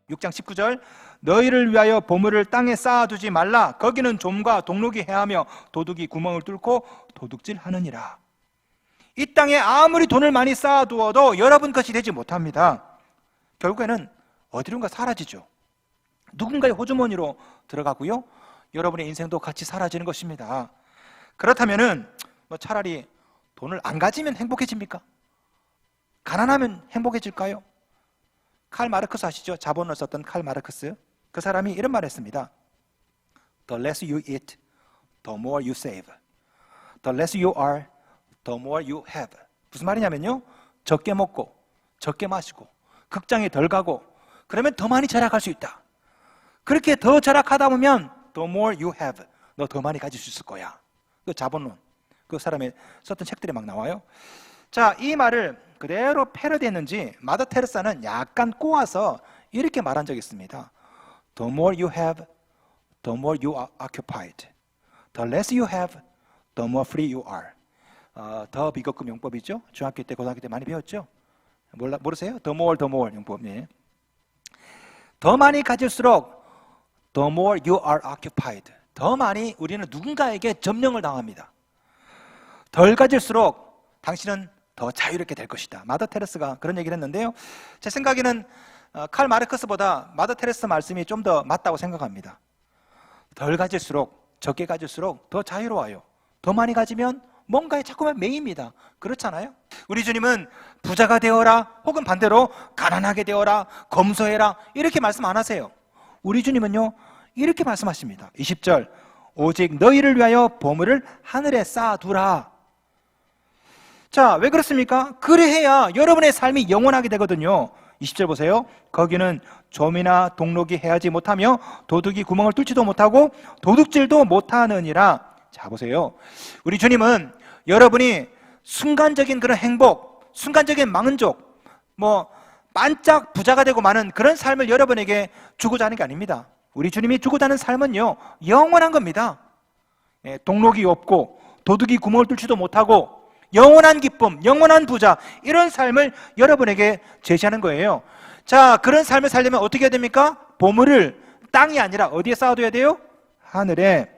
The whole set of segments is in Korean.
6장 19절 너희를 위하여 보물을 땅에 쌓아두지 말라. 거기는 좀과 동록이 해하며 도둑이 구멍을 뚫고 도둑질하느니라. 이 땅에 아무리 돈을 많이 쌓아두어도 여러분 것이 되지 못합니다. 결국에는 어디론가 사라지죠. 누군가의 호주머니로 들어가고요, 여러분의 인생도 같이 사라지는 것입니다. 그렇다면은 차라리 돈을 안 가지면 행복해집니까? 가난하면 행복해질까요? 칼 마르크스 아시죠? 자본을 썼던 칼 마르크스. 그 사람이 이런 말을 했습니다. The less you eat, the more you save. The less you are, the more you have. 무슨 말이냐면요, 적게 먹고 적게 마시고 극장에 덜 가고 그러면 더 많이 절약할 수 있다. 그렇게 더 절약하다 보면 the more you have, 너 더 많이 가질 수 있을 거야. 그 자본론, 그 사람이 썼던 책들이 막 나와요. 자, 이 말을 그대로 패러디했는지 마더 테레사는 약간 꼬아서 이렇게 말한 적이 있습니다. The more you have, the more you are occupied. The less you have, the more free you are. 더 비거금 용법이죠. 중학교 때, 고등학교 때 많이 배웠죠. 모르세요? The more 용법. 예. 더 많이 가질수록 the more you are occupied. 더 많이 우리는 누군가에게 점령을 당합니다. 덜 가질수록 당신은 더 자유롭게 될 것이다. 마더 테레스가 그런 얘기를 했는데요, 제 생각에는 칼 마르크스보다 마더 테레스 말씀이 좀 더 맞다고 생각합니다. 덜 가질수록, 적게 가질수록 더 자유로워요. 더 많이 가지면 뭔가에 자꾸만 매입니다. 그렇잖아요? 우리 주님은 부자가 되어라, 혹은 반대로 가난하게 되어라, 검소해라, 이렇게 말씀 안 하세요. 우리 주님은요, 이렇게 말씀하십니다. 20절 오직 너희를 위하여 보물을 하늘에 쌓아두라. 자, 왜 그렇습니까? 그래야 여러분의 삶이 영원하게 되거든요. 20절 보세요. 거기는 좀이나 동록이 해하지 못하며 도둑이 구멍을 뚫지도 못하고 도둑질도 못하느니라. 자, 보세요. 우리 주님은 여러분이 순간적인 그런 행복, 순간적인 만족, 반짝 부자가 되고 마는 그런 삶을 여러분에게 주고자 하는 게 아닙니다. 우리 주님이 주고자 하는 삶은요, 영원한 겁니다. 동록이 없고 도둑이 구멍을 뚫지도 못하고 영원한 기쁨, 영원한 부자, 이런 삶을 여러분에게 제시하는 거예요. 자, 그런 삶을 살려면 어떻게 해야 됩니까? 보물을 땅이 아니라 어디에 쌓아둬야 돼요? 하늘에.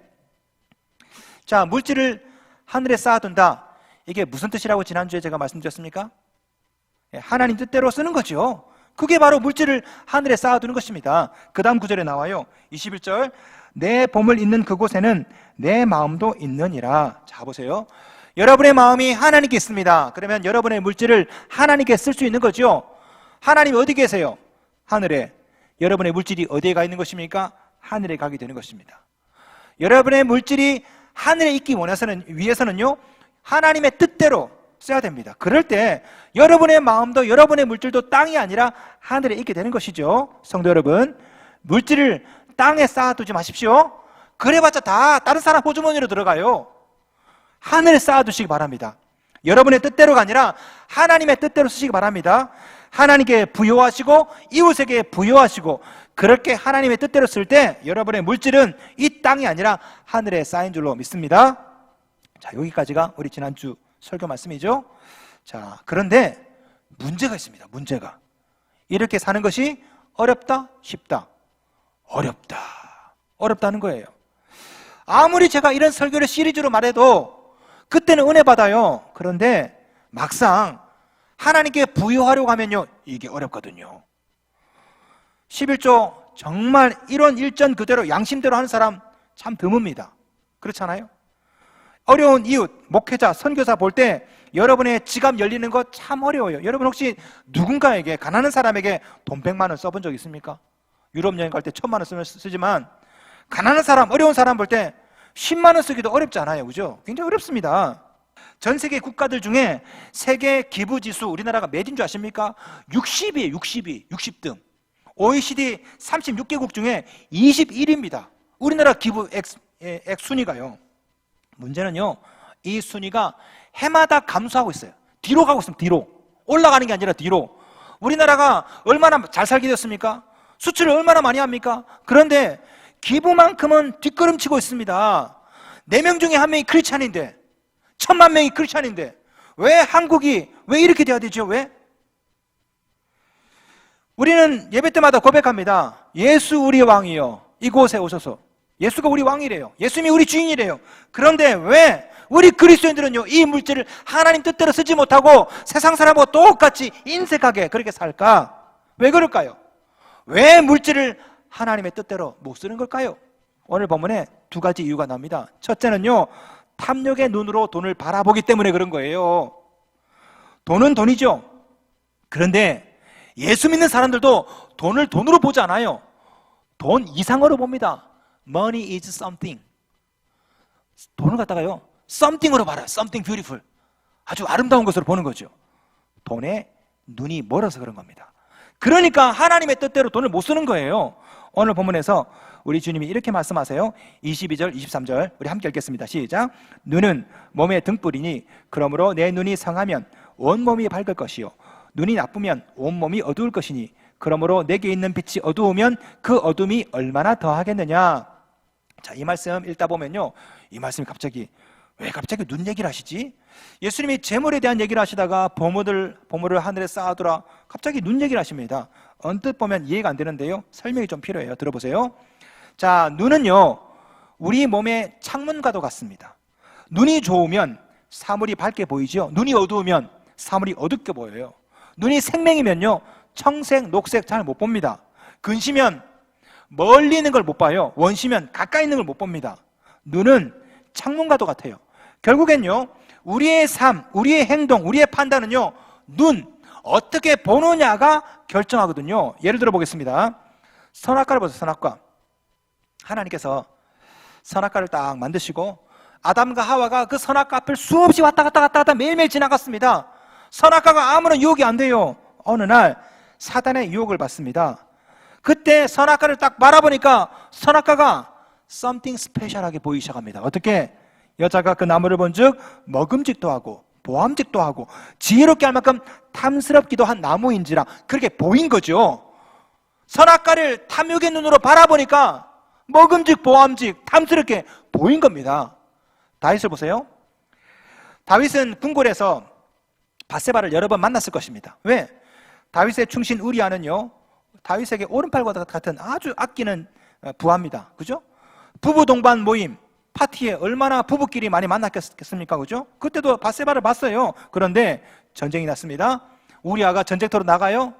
자, 물질을 하늘에 쌓아둔다. 이게 무슨 뜻이라고 지난주에 제가 말씀드렸습니까? 하나님 뜻대로 쓰는 거죠. 그게 바로 물질을 하늘에 쌓아두는 것입니다. 그 다음 구절에 나와요. 21절 내 보물 있는 그곳에는 내 마음도 있느니라. 자, 보세요. 여러분의 마음이 하나님께 있습니다. 그러면 여러분의 물질을 하나님께 쓸 수 있는 거죠. 하나님이 어디 계세요? 하늘에. 여러분의 물질이 어디에 가 있는 것입니까? 하늘에 가게 되는 것입니다. 여러분의 물질이 하늘에 있기 위해서는요, 하나님의 뜻대로 써야 됩니다. 그럴 때 여러분의 마음도 여러분의 물질도 땅이 아니라 하늘에 있게 되는 것이죠. 성도 여러분, 물질을 땅에 쌓아두지 마십시오. 그래봤자 다 다른 사람 호주머니로 들어가요. 하늘에 쌓아두시기 바랍니다. 여러분의 뜻대로가 아니라 하나님의 뜻대로 쓰시기 바랍니다. 하나님께 부여하시고 이웃에게 부여하시고, 그렇게 하나님의 뜻대로 쓸 때 여러분의 물질은 이 땅이 아니라 하늘에 쌓인 줄로 믿습니다. 자, 여기까지가 우리 지난주 설교 말씀이죠. 자, 그런데 문제가 있습니다. 문제가. 이렇게 사는 것이 어렵다? 쉽다? 어렵다. 어렵다는 거예요. 아무리 제가 이런 설교를 시리즈로 말해도 그때는 은혜 받아요. 그런데 막상 하나님께 부여하려고 하면요, 이게 어렵거든요. 11조 정말 일원 일전 그대로 양심대로 하는 사람 참 드뭅니다. 그렇잖아요? 어려운 이웃, 목회자, 선교사 볼 때 여러분의 지갑 열리는 거 참 어려워요. 여러분 혹시 누군가에게, 가난한 사람에게 돈 100만 원 써본 적 있습니까? 유럽 여행 갈 때 1000만 원 쓰지만 가난한 사람, 어려운 사람 볼 때 10만 원 쓰기도 어렵지 않아요. 그죠? 굉장히 어렵습니다. 전 세계 국가들 중에 세계 기부 지수 우리나라가 몇인 줄 아십니까? 60이에요. 60등. OECD 36개국 중에 21위입니다. 우리나라 기부 액 순위가요. 문제는요, 이 순위가 해마다 감소하고 있어요. 뒤로 가고 있습니다. 뒤로. 올라가는 게 아니라 뒤로. 우리나라가 얼마나 잘 살게 됐습니까? 수출을 얼마나 많이 합니까? 그런데 기부만큼은 뒷걸음치고 있습니다. 4명 중에 1명이 크리스찬인데, 1000만 명이 크리스찬인데 왜 한국이 왜 이렇게 돼야 되죠? 왜? 우리는 예배 때마다 고백합니다. 예수 우리 왕이요, 이곳에 오셔서. 예수가 우리 왕이래요. 예수님이 우리 주인이래요. 그런데 왜 우리 그리스도인들은요, 이 물질을 하나님 뜻대로 쓰지 못하고 세상 사람하고 똑같이 인색하게 그렇게 살까? 왜 그럴까요? 왜 물질을 하나님의 뜻대로 못 쓰는 걸까요? 오늘 본문에 두 가지 이유가 나옵니다. 첫째는요, 탐욕의 눈으로 돈을 바라보기 때문에 그런 거예요. 돈은 돈이죠. 그런데 예수 믿는 사람들도 돈을 돈으로 보지 않아요. 돈 이상으로 봅니다. Money is something. 돈을 갖다가요, something으로 봐요. Something beautiful. 아주 아름다운 것으로 보는 거죠. 돈에 눈이 멀어서 그런 겁니다. 그러니까 하나님의 뜻대로 돈을 못 쓰는 거예요. 오늘 본문에서 우리 주님이 이렇게 말씀하세요. 22절, 23절 우리 함께 읽겠습니다. 시작. 눈은 몸의 등불이니 그러므로 내 눈이 상하면 온몸이 밝을 것이요 눈이 나쁘면 온몸이 어두울 것이니 그러므로 내게 있는 빛이 어두우면 그 어둠이 얼마나 더하겠느냐. 자, 이 말씀 읽다 보면요, 이 말씀이 왜 갑자기 눈 얘기를 하시지? 예수님이 재물에 대한 얘기를 하시다가 보물을 하늘에 쌓아두라, 갑자기 눈 얘기를 하십니다. 언뜻 보면 이해가 안 되는데요, 설명이 좀 필요해요. 들어보세요. 자, 눈은요, 우리 몸의 창문과도 같습니다. 눈이 좋으면 사물이 밝게 보이죠. 눈이 어두우면 사물이 어둡게 보여요. 눈이 생명이면요, 청색, 녹색 잘 못 봅니다. 근시면 멀리 있는 걸 못 봐요. 원시면 가까이 있는 걸 못 봅니다. 눈은 창문과도 같아요. 결국엔요, 우리의 삶, 우리의 행동, 우리의 판단은요, 눈, 어떻게 보느냐가 결정하거든요. 예를 들어 보겠습니다. 선악과를 보세요. 선악과. 하나님께서 선악과를 딱 만드시고 아담과 하와가 그 선악과 앞을 수없이 왔다 갔다 매일매일 지나갔습니다. 선악과가 아무런 유혹이 안 돼요. 어느 날 사단의 유혹을 받습니다. 그때 선악과를 딱 바라보니까 선악과가 something special하게 보이기 시작합니다. 어떻게? 여자가 그 나무를 본즉 먹음직도 하고 보암직도 하고 지혜롭게 할 만큼 탐스럽기도 한 나무인지라 그렇게 보인 거죠. 선악과를 탐욕의 눈으로 바라보니까 먹음직, 보암직, 탐스럽게 보인 겁니다. 다윗을 보세요. 다윗은 궁궐에서 밧세바를 여러 번 만났을 것입니다. 왜? 다윗의 충신 우리아는요, 다윗에게 오른팔과 같은 아주 아끼는 부하입니다. 그죠? 부부 동반 모임, 파티에 얼마나 부부끼리 많이 만났겠습니까? 그죠? 그때도 밧세바를 봤어요. 그런데 전쟁이 났습니다. 우리아가 전쟁터로 나가요.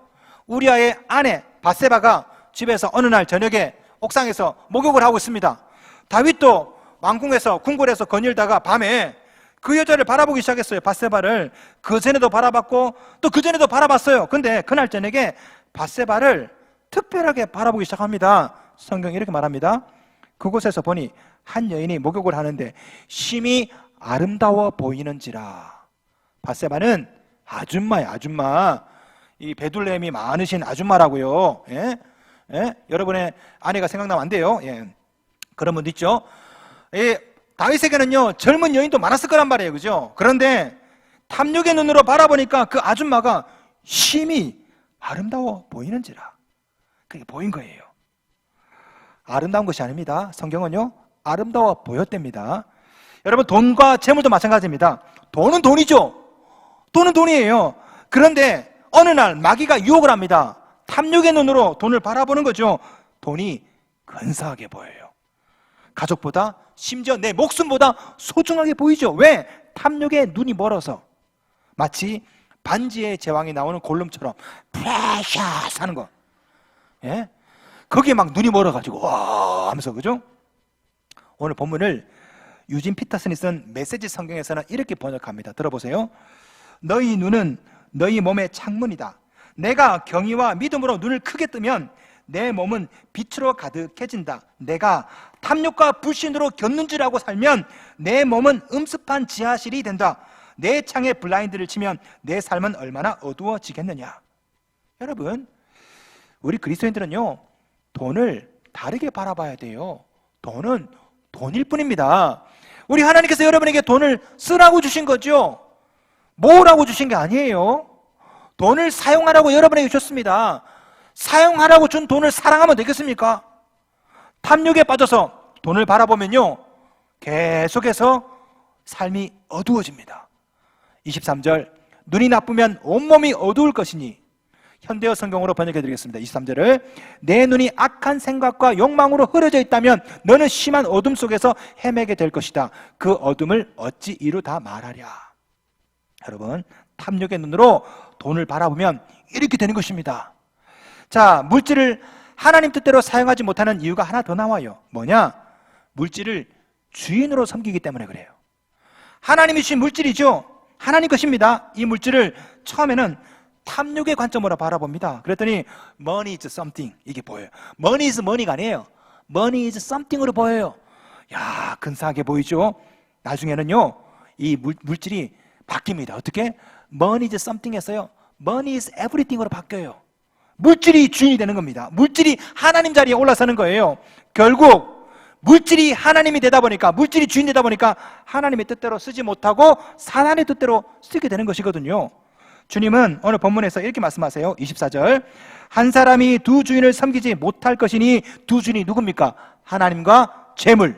우리아의 아내 밧세바가 집에서 어느 날 저녁에 옥상에서 목욕을 하고 있습니다. 다윗도 왕궁에서 궁궐에서 거닐다가 밤에 그 여자를 바라보기 시작했어요. 밧세바를. 그전에도 바라봤고 또 그전에도 바라봤어요. 근데 그날 저녁에 밧세바를 특별하게 바라보기 시작합니다. 성경이 이렇게 말합니다. 그곳에서 보니 한 여인이 목욕을 하는데 심히 아름다워 보이는지라. 밧세바는 아줌마예요. 아줌마. 이 베들레헴이 많으신 아줌마라고요. 예? 예? 여러분의 아내가 생각나면 안 돼요. 예. 그런 분도 있죠. 다윗에게는요, 젊은 여인도 많았을 거란 말이에요. 그죠? 그런데 탐욕의 눈으로 바라보니까 그 아줌마가 심히 아름다워 보이는지라. 그게 보인 거예요. 아름다운 것이 아닙니다. 성경은요, 아름다워 보였답니다. 여러분, 돈과 재물도 마찬가지입니다. 돈은 돈이죠. 돈은 돈이에요. 그런데 어느 날 마귀가 유혹을 합니다. 탐욕의 눈으로 돈을 바라보는 거죠. 돈이 근사하게 보여요. 가족보다, 심지어 내 목숨보다 소중하게 보이죠. 왜? 탐욕의 눈이 멀어서. 마치 반지의 제왕이 나오는 골룸처럼 프레셔스 하는 거. 예? 거기에 막 눈이 멀어가지고 와 하면서, 그죠? 오늘 본문을 유진 피터슨이 쓴 메시지 성경에서는 이렇게 번역합니다. 들어보세요. 너희 눈은 너희 몸의 창문이다. 내가 경의와 믿음으로 눈을 크게 뜨면 내 몸은 빛으로 가득해진다. 내가 탐욕과 불신으로 곁눈질하고 살면 내 몸은 음습한 지하실이 된다. 내 창에 블라인드를 치면 내 삶은 얼마나 어두워지겠느냐. 여러분, 우리 그리스도인들은요, 돈을 다르게 바라봐야 돼요. 돈은 돈일 뿐입니다. 우리 하나님께서 여러분에게 돈을 쓰라고 주신 거죠. 모으라고 주신 게 아니에요. 돈을 사용하라고 여러분에게 주셨습니다. 사용하라고 준 돈을 사랑하면 되겠습니까? 탐욕에 빠져서 돈을 바라보면요, 계속해서 삶이 어두워집니다. 23절, 눈이 나쁘면 온몸이 어두울 것이니. 현대어 성경으로 번역해 드리겠습니다. 23절을 내 눈이 악한 생각과 욕망으로 흐려져 있다면 너는 심한 어둠 속에서 헤매게 될 것이다. 그 어둠을 어찌 이루다 말하랴. 여러분, 탐욕의 눈으로 돈을 바라보면 이렇게 되는 것입니다. 자, 물질을 하나님 뜻대로 사용하지 못하는 이유가 하나 더 나와요. 뭐냐? 물질을 주인으로 섬기기 때문에 그래요. 하나님이 주신 물질이죠. 하나님 것입니다. 이 물질을 처음에는 탐욕의 관점으로 바라봅니다. 그랬더니 money is something 이게 보여요. money is money가 아니에요. money is something으로 보여요. 야, 근사하게 보이죠? 나중에는요, 이 물질이 바뀝니다. 어떻게? money is something 했어요. money is everything으로 바뀌어요. 물질이 주인이 되는 겁니다. 물질이 하나님 자리에 올라서는 거예요. 결국 물질이 하나님이 되다 보니까, 물질이 주인 되다 보니까 하나님의 뜻대로 쓰지 못하고 사단의 뜻대로 쓰게 되는 것이거든요. 주님은 오늘 본문에서 이렇게 말씀하세요. 24절 한 사람이 두 주인을 섬기지 못할 것이니 두 주인이 누굽니까? 하나님과 재물.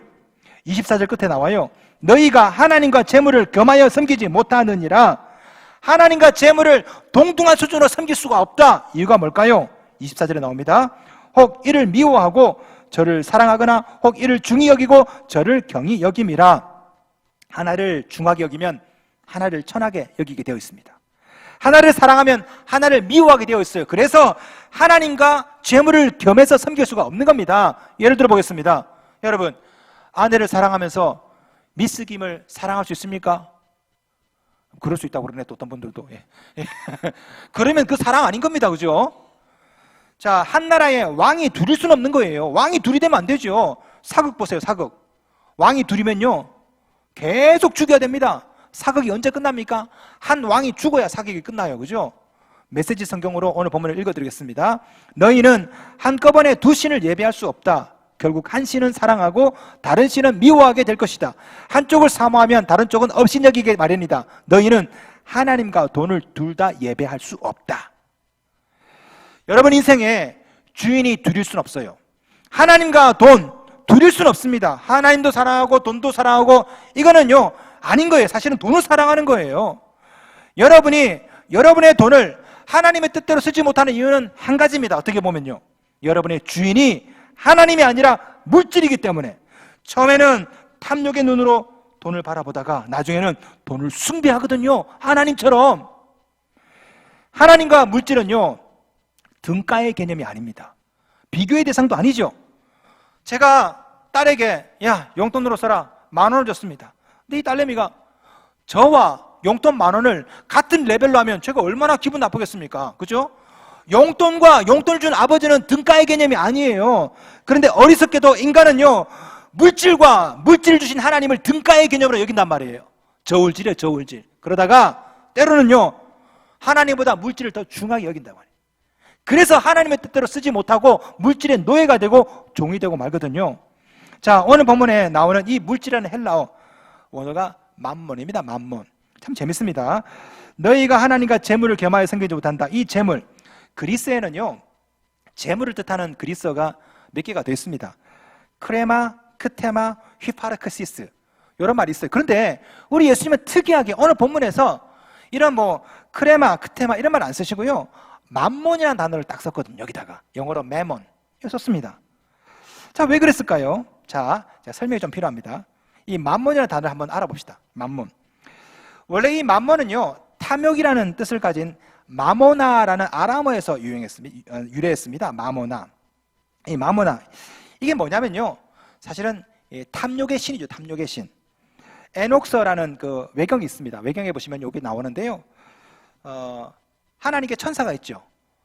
24절 끝에 나와요. 너희가 하나님과 재물을 겸하여 섬기지 못하느니라. 하나님과 재물을 동등한 수준으로 섬길 수가 없다. 이유가 뭘까요? 24절에 나옵니다. 혹 이를 미워하고 저를 사랑하거나 혹 이를 중히 여기고 저를 경히 여김이라. 하나를 중하게 여기면 하나를 천하게 여기게 되어 있습니다. 하나를 사랑하면 하나를 미워하게 되어 있어요. 그래서 하나님과 재물을 겸해서 섬길 수가 없는 겁니다. 예를 들어 보겠습니다. 여러분, 아내를 사랑하면서 미스 김을 사랑할 수 있습니까? 그럴 수 있다고 그러네, 또 어떤 분들도. 예. 그러면 그 사랑 아닌 겁니다. 그죠? 자, 한 나라에 왕이 둘일 수는 없는 거예요. 왕이 둘이 되면 안 되죠. 사극 보세요, 사극. 왕이 둘이면요, 계속 죽여야 됩니다. 사극이 언제 끝납니까? 한 왕이 죽어야 사극이 끝나요. 그죠? 메시지 성경으로 오늘 본문을 읽어드리겠습니다. 너희는 한꺼번에 두 신을 예배할 수 없다. 결국 한 신은 사랑하고 다른 신은 미워하게 될 것이다. 한쪽을 사모하면 다른 쪽은 업신여기게 마련이다. 너희는 하나님과 돈을 둘 다 예배할 수 없다. 여러분, 인생에 주인이 둘일 수는 없어요. 하나님과 돈 둘일 수는 없습니다. 하나님도 사랑하고 돈도 사랑하고, 이거는요 아닌 거예요. 사실은 돈을 사랑하는 거예요. 여러분이 여러분의 돈을 하나님의 뜻대로 쓰지 못하는 이유는 한 가지입니다. 어떻게 보면요, 여러분의 주인이 하나님이 아니라 물질이기 때문에. 처음에는 탐욕의 눈으로 돈을 바라보다가 나중에는 돈을 숭배하거든요. 하나님처럼. 하나님과 물질은요 등가의 개념이 아닙니다. 비교의 대상도 아니죠. 제가 딸에게 야, 용돈으로 써라 10,000원을 줬습니다. 근데 이 딸내미가 저와 용돈 10,000원을 같은 레벨로 하면 제가 얼마나 기분 나쁘겠습니까? 그죠? 용돈과 용돈을 준 아버지는 등가의 개념이 아니에요. 그런데 어리석게도 인간은요 물질과 물질을 주신 하나님을 등가의 개념으로 여긴단 말이에요. 저울질이에요, 저울질. 그러다가 때로는요 하나님보다 물질을 더 중하게 여긴단 말이에요. 그래서 하나님의 뜻대로 쓰지 못하고 물질의 노예가 되고 종이 되고 말거든요. 자, 오늘 본문에 나오는 이 물질이라는 헬라어 원어가 맘몬입니다. 맘몬. 참 재밌습니다. 너희가 하나님과 재물을 겸하여 섬기지 못한다. 이 재물, 그리스에는요 재물을 뜻하는 그리스어가 몇 개가 되어 있습니다. 크레마, 크테마, 휘파르크시스, 이런 말이 있어요. 그런데 우리 예수님은 특이하게 오늘 본문에서 이런 뭐 크레마, 크테마 이런 말 안 쓰시고요 맘몬이라는 단어를 딱 썼거든요. 여기다가 영어로 매몬 이거 썼습니다. 자, 왜 그랬을까요? 자, 설명이 좀 필요합니다. 이 맘몬이라는 단어를 한번 알아봅시다. 맘몬. 원래 이 맘몬은요 탐욕이라는 뜻을 가진 마모나라는 아람어에서 유래했습니다. 마모나. 이 마모나, 이게 뭐냐면요 사실은 탐욕의 신이죠. 탐욕의 신. 에녹서라는 그 외경이 있습니다. 외경에 보시면 여기 나오는데요 하나님께 천사가 있죠.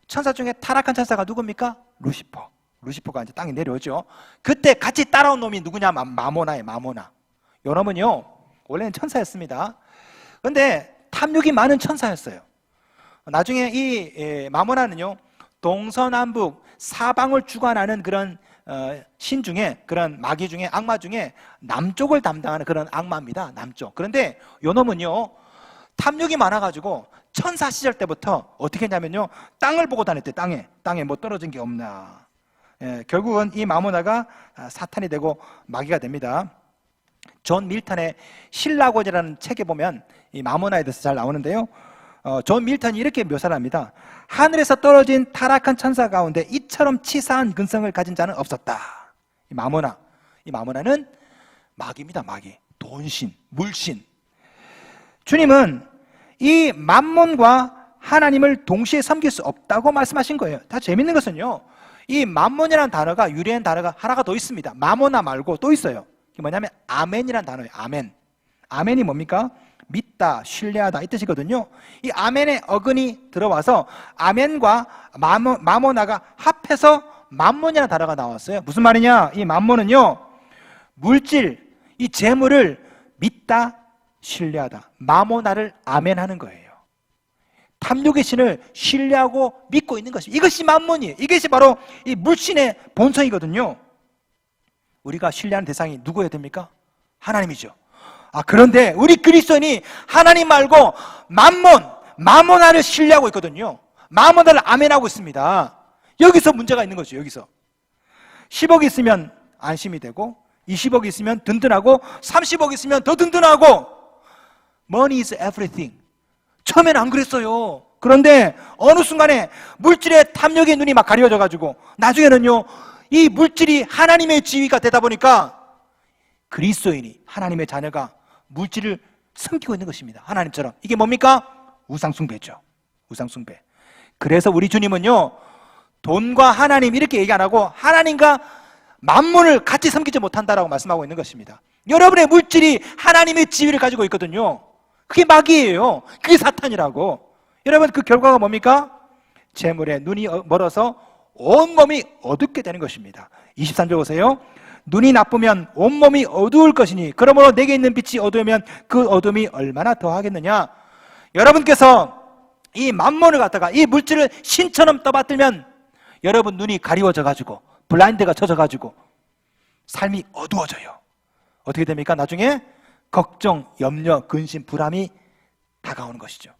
천사 중에 타락한 천사가 누굽니까? 루시퍼. 루시퍼가 이제 땅에 내려오죠. 그때 같이 따라온 놈이 누구냐? 마모나예요. 마모나. 요 놈은요 원래는 천사였습니다. 그런데 탐욕이 많은 천사였어요. 나중에 이 마모나는요 동서남북 사방을 주관하는 그런 신 중에, 그런 마귀 중에, 악마 중에 남쪽을 담당하는 그런 악마입니다. 남쪽. 그런데 요 놈은요 탐욕이 많아가지고 천사 시절 때부터 어떻게 했냐면요 땅을 보고 다녔대요. 땅에 뭐 떨어진 게 없나. 결국은 이 마모나가 사탄이 되고 마귀가 됩니다. 존 밀턴의 신라고지라는 책에 보면 이 마모나에 대해서 잘 나오는데요 존 밀턴이 이렇게 묘사를 합니다. 하늘에서 떨어진 타락한 천사 가운데 이처럼 치사한 근성을 가진 자는 없었다. 이 마모나는 마귀입니다. 마귀, 돈신, 물신. 주님은 이 맘몬과 하나님을 동시에 섬길 수 없다고 말씀하신 거예요. 다 재밌는 것은요, 이 맘몬이라는 단어가, 유래한 단어가 하나가 더 있습니다. 마모나 말고 또 있어요. 그게 뭐냐면 아멘이라는 단어예요. 아멘. 아멘이 뭡니까? 믿다, 신뢰하다 이 뜻이거든요. 이 아멘의 어근이 들어와서 아멘과 마모나가 합해서 맘몬이라는 단어가 나왔어요. 무슨 말이냐? 이 맘몬은요, 물질, 이 재물을 믿다, 신뢰하다. 마모나를 아멘하는 거예요. 탐욕의 신을 신뢰하고 믿고 있는 것이, 이것이 맘몬이에요. 이것이 바로 이 물신의 본성이거든요. 우리가 신뢰하는 대상이 누구여야 됩니까? 하나님이죠. 그런데 우리 그리스도인이 하나님 말고 마모나를 신뢰하고 있거든요. 마모나를 아멘하고 있습니다. 여기서 문제가 있는 거죠. 여기서 10억 있으면 안심이 되고, 20억 있으면 든든하고, 30억 있으면 더 든든하고, Money is everything. 처음에는 안 그랬어요. 그런데 어느 순간에 물질의 탐욕의 눈이 막 가려져 가지고 나중에는요, 이 물질이 하나님의 지위가 되다 보니까 그리스도인이, 하나님의 자녀가 물질을 섬기고 있는 것입니다. 하나님처럼. 이게 뭡니까? 우상숭배죠. 우상숭배. 그래서 우리 주님은요, 돈과 하나님 이렇게 얘기 안 하고 하나님과 만몬을 같이 섬기지 못한다라고 말씀하고 있는 것입니다. 여러분의 물질이 하나님의 지위를 가지고 있거든요. 그게 마귀예요. 그게 사탄이라고. 여러분, 그 결과가 뭡니까? 재물에 눈이 멀어서 온몸이 어둡게 되는 것입니다. 23절 보세요. 눈이 나쁘면 온몸이 어두울 것이니 그러므로 내게 있는 빛이 어두우면 그 어둠이 얼마나 더하겠느냐. 여러분께서 이 만몬을 갖다가, 이 물질을 신처럼 떠받들면 여러분 눈이 가리워져 가지고, 블라인드가 쳐져 가지고 삶이 어두워져요. 어떻게 됩니까? 나중에 걱정, 염려, 근심, 불안이 다가오는 것이죠.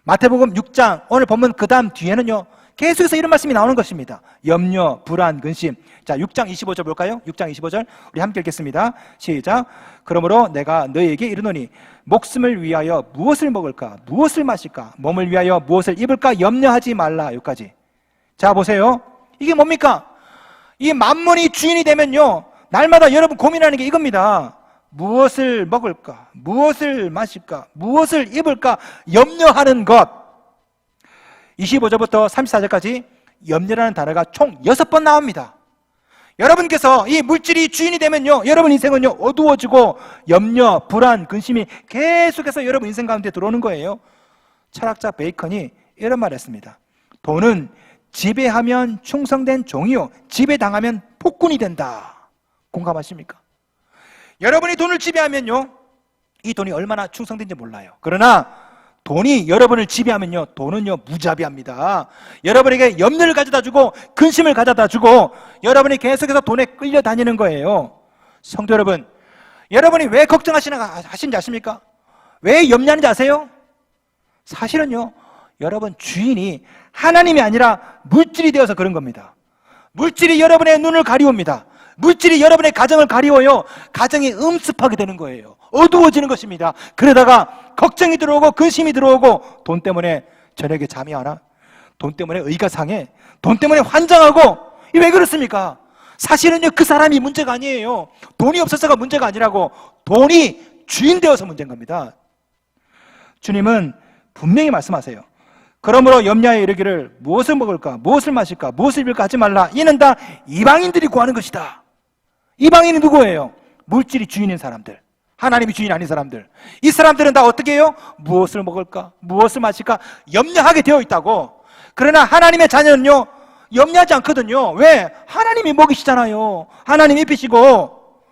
마태복음 6장 오늘 본문 그 다음 뒤에는요, 계속해서 이런 말씀이 나오는 것입니다. 염려, 불안, 근심. 자, 6장 25절 볼까요? 6장 25절 우리 함께 읽겠습니다. 시작. 그러므로 내가 너희에게 이르노니 목숨을 위하여 무엇을 먹을까, 무엇을 마실까, 몸을 위하여 무엇을 입을까 염려하지 말라. 여기까지. 자, 보세요. 이게 뭡니까? 이 만몬이 주인이 되면요, 날마다 여러분 고민하는 게 이겁니다. 무엇을 먹을까, 무엇을 마실까, 무엇을 입을까 염려하는 것. 25절부터 34절까지 염려라는 단어가 총 6번 나옵니다. 여러분께서 이 물질이 주인이 되면요, 여러분 인생은요 어두워지고 염려, 불안, 근심이 계속해서 여러분 인생 가운데 들어오는 거예요. 철학자 베이컨이 이런 말을 했습니다. 돈은 지배하면 충성된 종이요, 지배당하면 폭군이 된다. 공감하십니까? 여러분이 돈을 지배하면요, 이 돈이 얼마나 충성된지 몰라요. 그러나 돈이 여러분을 지배하면요, 돈은요 무자비합니다. 여러분에게 염려를 가져다 주고 근심을 가져다 주고 여러분이 계속해서 돈에 끌려다니는 거예요. 성도 여러분, 여러분이 왜 걱정하시는지 아십니까? 왜 염려하는지 아세요? 사실은요, 여러분 주인이 하나님이 아니라 물질이 되어서 그런 겁니다. 물질이 여러분의 눈을 가리웁니다. 물질이 여러분의 가정을 가리워요. 가정이 음습하게 되는 거예요. 어두워지는 것입니다. 그러다가 걱정이 들어오고 근심이 들어오고, 돈 때문에 저녁에 잠이 안 와, 돈 때문에 의가 상해, 돈 때문에 환장하고. 왜 그렇습니까? 사실은요, 그 사람이 문제가 아니에요. 돈이 없어서가 문제가 아니라고, 돈이 주인 되어서 문제인 겁니다. 주님은 분명히 말씀하세요. 그러므로 염려하여 이르기를 무엇을 먹을까, 무엇을 마실까, 무엇을 입을까 하지 말라. 이는 다 이방인들이 구하는 것이다. 이방인이 누구예요? 물질이 주인인 사람들, 하나님이 주인 아닌 사람들. 이 사람들은 다 어떻게 해요? 무엇을 먹을까, 무엇을 마실까 염려하게 되어 있다고. 그러나 하나님의 자녀는요 염려하지 않거든요. 왜? 하나님이 먹이시잖아요. 하나님이 입히시고.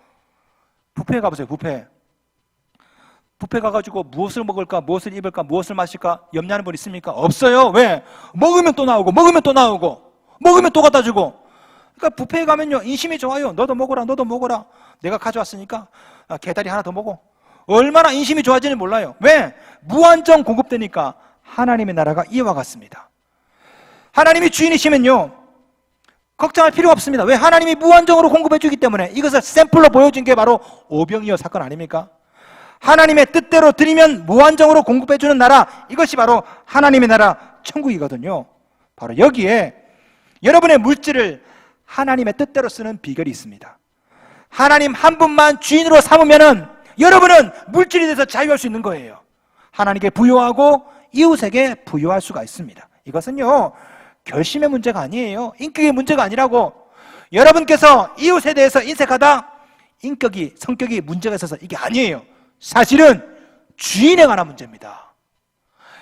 뷔페에 가보세요. 뷔페 가가지고 무엇을 먹을까, 무엇을 입을까, 무엇을 마실까 염려하는 분 있습니까? 없어요. 왜? 먹으면 또 나오고, 먹으면 또 나오고, 먹으면 또 갖다 주고. 그러니까 뷔페에 가면요 인심이 좋아요. 너도 먹어라, 너도 먹어라. 내가 가져왔으니까 개다리 하나 더 먹어. 얼마나 인심이 좋아지는지 몰라요. 왜? 무한정 공급되니까. 하나님의 나라가 이와 같습니다. 하나님이 주인이시면요 걱정할 필요가 없습니다. 왜? 하나님이 무한정으로 공급해 주기 때문에. 이것을 샘플로 보여준 게 바로 오병이어 사건 아닙니까? 하나님의 뜻대로 드리면 무한정으로 공급해주는 나라, 이것이 바로 하나님의 나라 천국이거든요. 바로 여기에 여러분의 물질을 하나님의 뜻대로 쓰는 비결이 있습니다. 하나님 한 분만 주인으로 삼으면은 여러분은 물질에 대해서 자유할 수 있는 거예요. 하나님께 부여하고 이웃에게 부여할 수가 있습니다. 이것은요, 결심의 문제가 아니에요. 인격의 문제가 아니라고. 여러분께서 이웃에 대해서 인색하다, 성격이 문제가 있어서 이게 아니에요. 사실은 주인에 관한 문제입니다.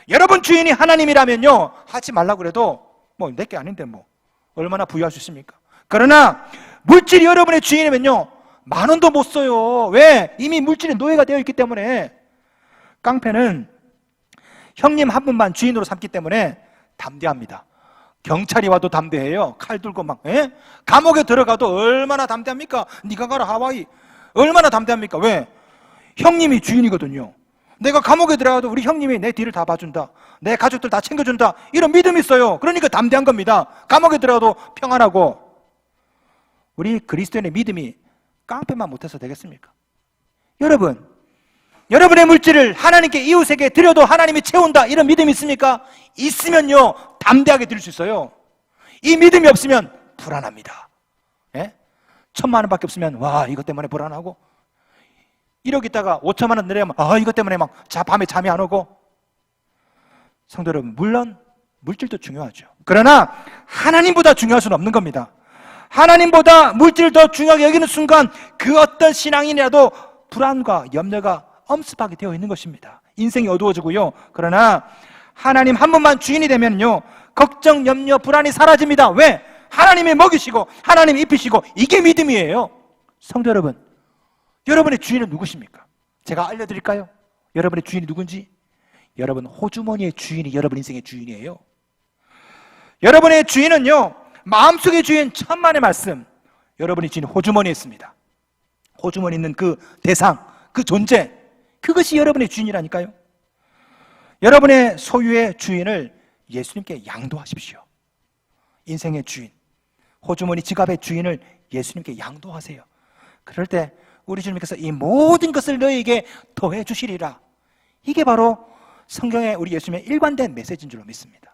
여러분 주인이 하나님이라면요, 하지 말라고 그래도 뭐 내게 아닌데 뭐 얼마나 부여할 수 있습니까? 그러나 물질이 여러분의 주인이면요, 10,000원도 못 써요. 왜? 이미 물질의 노예가 되어 있기 때문에. 깡패는 형님 한 분만 주인으로 삼기 때문에 담대합니다. 경찰이 와도 담대해요. 칼 들고 막, 에? 감옥에 들어가도 얼마나 담대합니까? 네가 가라 하와이. 얼마나 담대합니까? 왜? 형님이 주인이거든요. 내가 감옥에 들어가도 우리 형님이 내 뒤를 다 봐준다, 내 가족들 다 챙겨준다, 이런 믿음이 있어요. 그러니까 담대한 겁니다. 감옥에 들어가도 평안하고. 우리 그리스도인의 믿음이 깡패만 못해서 되겠습니까? 여러분의 물질을 하나님께 이웃에게 드려도 하나님이 채운다, 이런 믿음이 있습니까? 있으면요, 담대하게 드릴 수 있어요. 이 믿음이 없으면 불안합니다. 예? 1,000만 원밖에 없으면 와, 이것 때문에 불안하고, 1억 있다가 5천만 원 내려면 이것 때문에 막 밤에 잠이 안 오고. 성도 여러분, 물론 물질도 중요하죠. 그러나 하나님보다 중요할 수는 없는 겁니다. 하나님보다 물질을 더 중요하게 여기는 순간 그 어떤 신앙인이라도 불안과 염려가 엄습하게 되어 있는 것입니다. 인생이 어두워지고요. 그러나 하나님 한 분만 주인이 되면요, 걱정, 염려, 불안이 사라집니다. 왜? 하나님이 먹이시고 하나님이 입히시고, 이게 믿음이에요. 성도 여러분, 여러분의 주인은 누구십니까? 제가 알려드릴까요? 여러분의 주인이 누군지? 여러분 호주머니의 주인이 여러분 인생의 주인이에요. 여러분의 주인은요, 마음속의 주인, 천만의 말씀, 여러분의 주인 호주머니에 있습니다. 호주머니에 있는 그 대상, 그 존재, 그것이 여러분의 주인이라니까요. 여러분의 소유의 주인을 예수님께 양도하십시오. 인생의 주인, 호주머니 지갑의 주인을 예수님께 양도하세요. 그럴 때 우리 주님께서 이 모든 것을 너희에게 더해 주시리라. 이게 바로 성경의 우리 예수님의 일관된 메시지인 줄로 믿습니다.